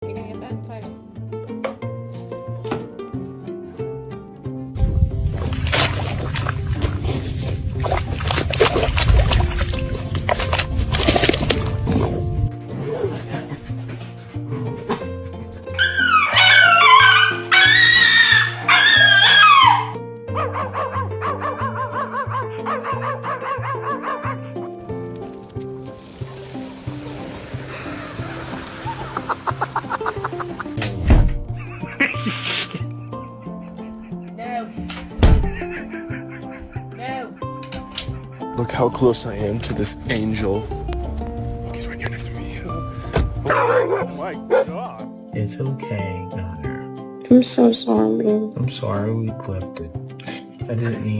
You're gonna get that inside. Look how close I am to this angel. Look, he's right here next to me. Oh my god. It's okay, Gunner. I'm so sorry. I'm sorry we clipped it. I didn't mean